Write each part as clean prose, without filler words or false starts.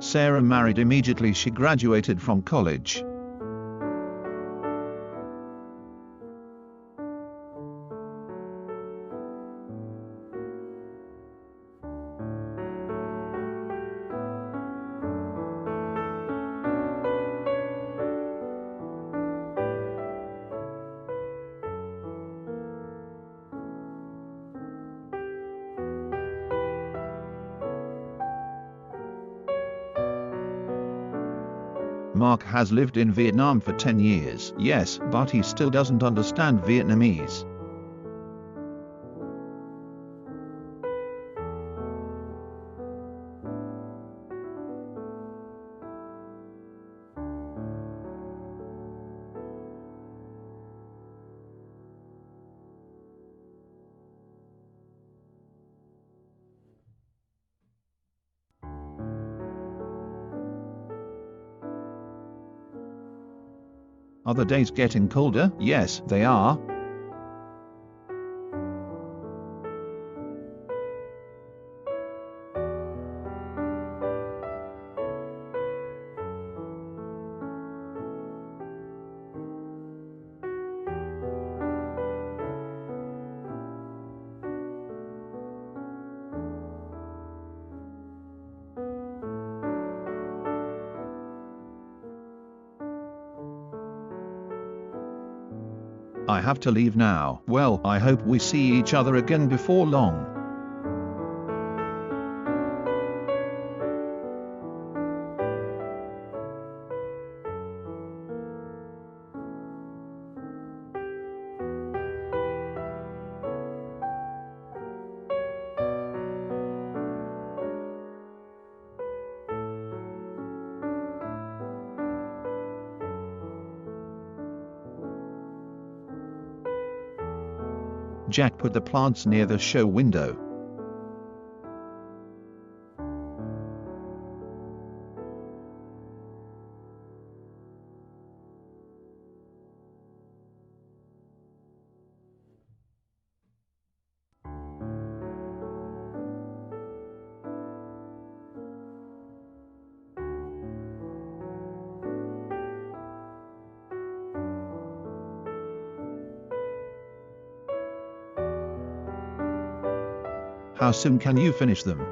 Sarah married immediately she graduated from college. Mark has lived in Vietnam for 10 years. Yes, but he still doesn't understand Vietnamese. Are the days getting colder? Yes, they are. I have to leave now. Well, I hope we see each other again before long. Jack put the plants near the show window. How soon can you finish them?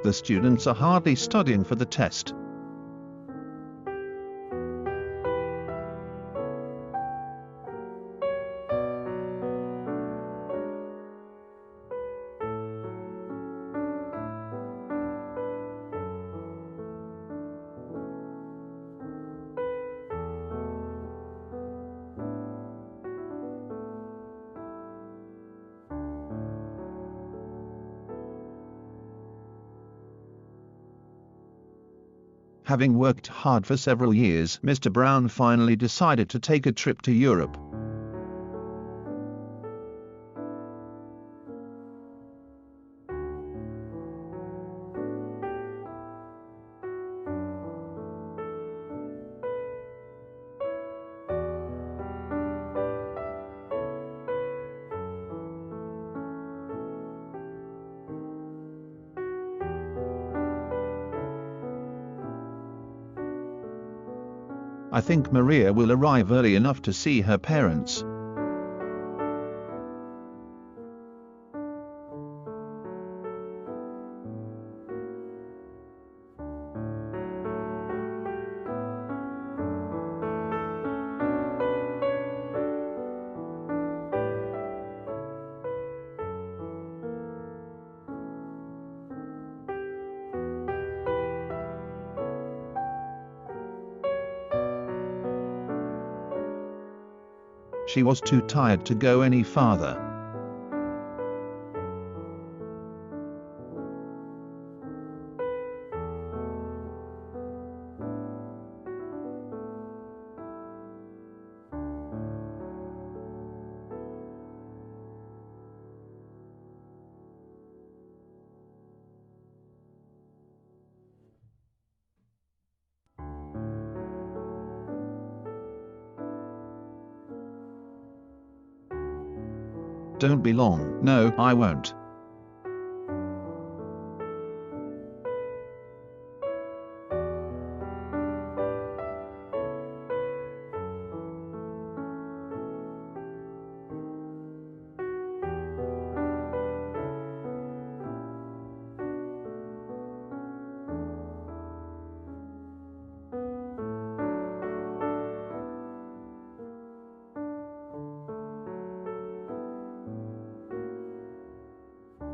The students are hardly studying for the test. Having worked hard for several years, Mr. Brown finally decided to take a trip to Europe. I think Maria will arrive early enough to see her parents. She was too tired to go any farther. Don't be long. No, I won't.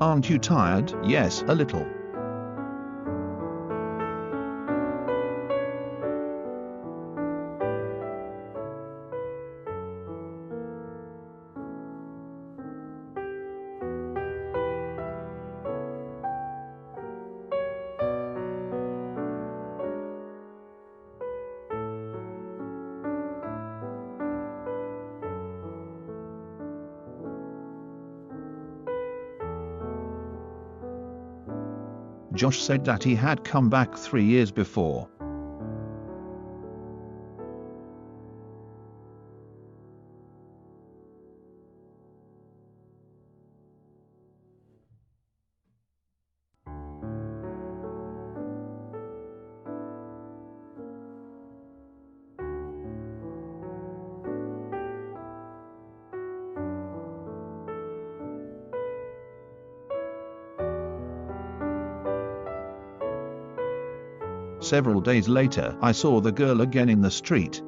Aren't you tired? Yes, a little. Josh said that he had come back 3 years before. Several days later, I saw the girl again in the street.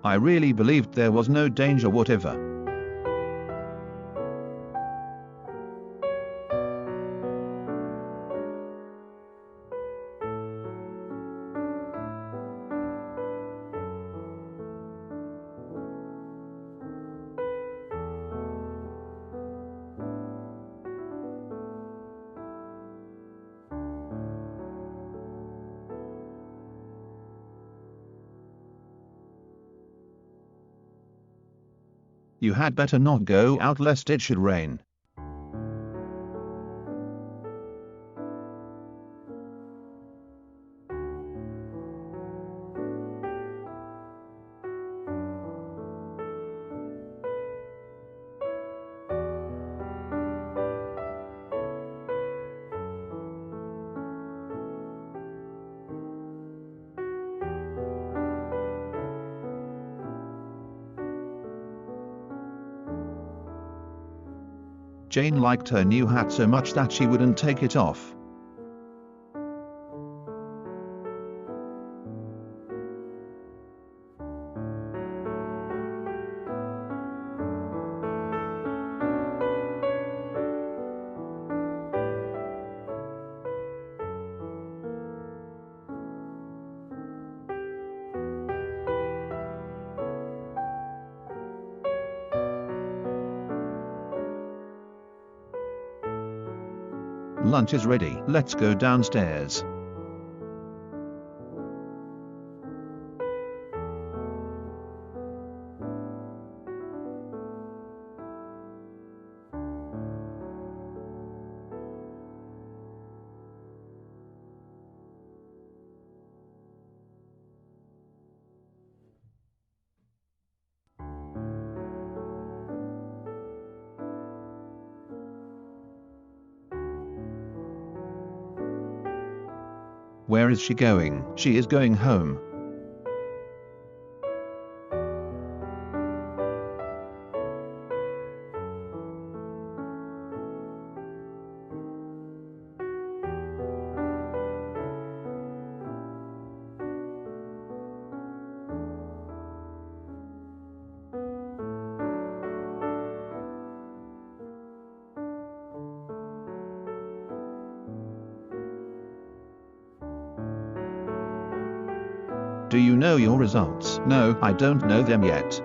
I really believed there was no danger whatever. You had better not go out lest it should rain. Jane liked her new hat so much that she wouldn't take it off. Lunch is ready. Let's go downstairs. Where is she going? She is going home. Do you know your results? No, I don't know them yet.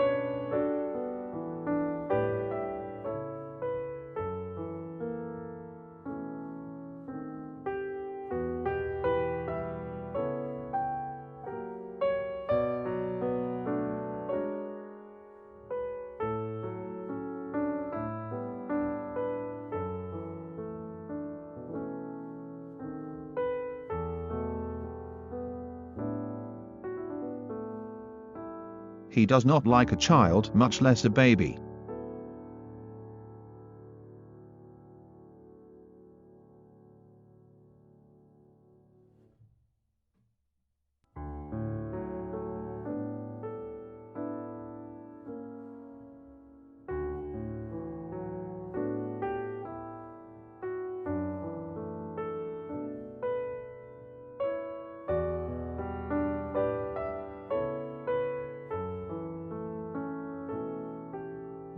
He does not like a child, much less a baby.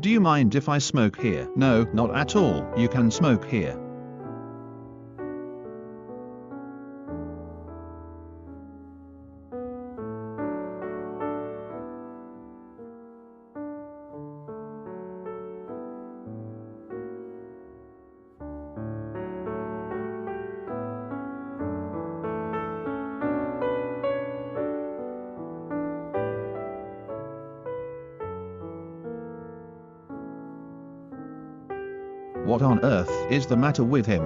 Do you mind if I smoke here? No, not at all. You can smoke here. What on earth is the matter with him?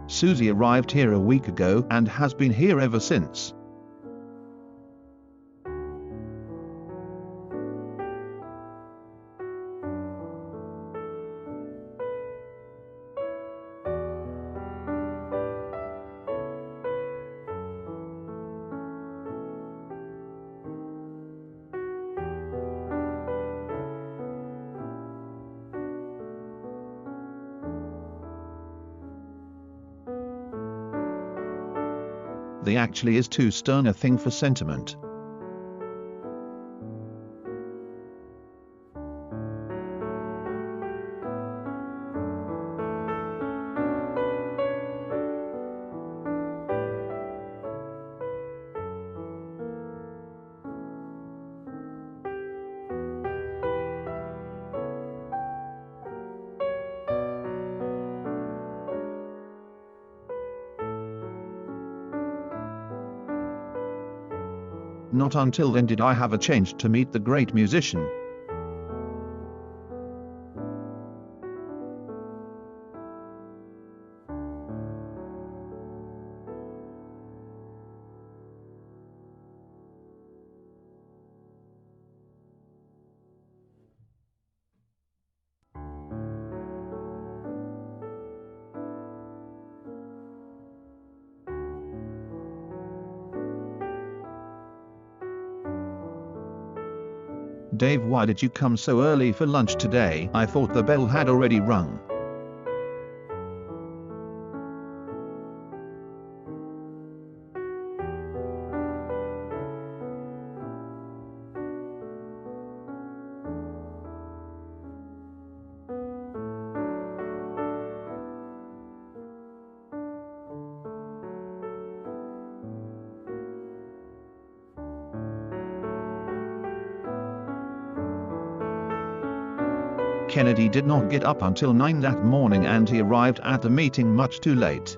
Susie arrived here a week ago and has been here ever since. They actually is too stern a thing for sentiment. Not until then did I have a chance to meet the great musician. Dave, why did you come so early for lunch today? I thought the bell had already rung. Kennedy did not get up until 9 that morning and he arrived at the meeting much too late.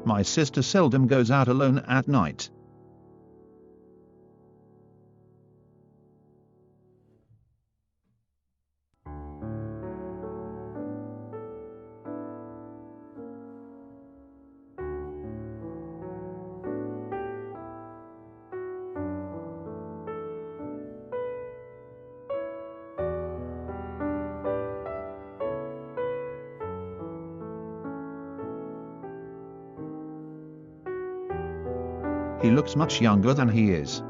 My sister seldom goes out alone at night. He looks much younger than he is.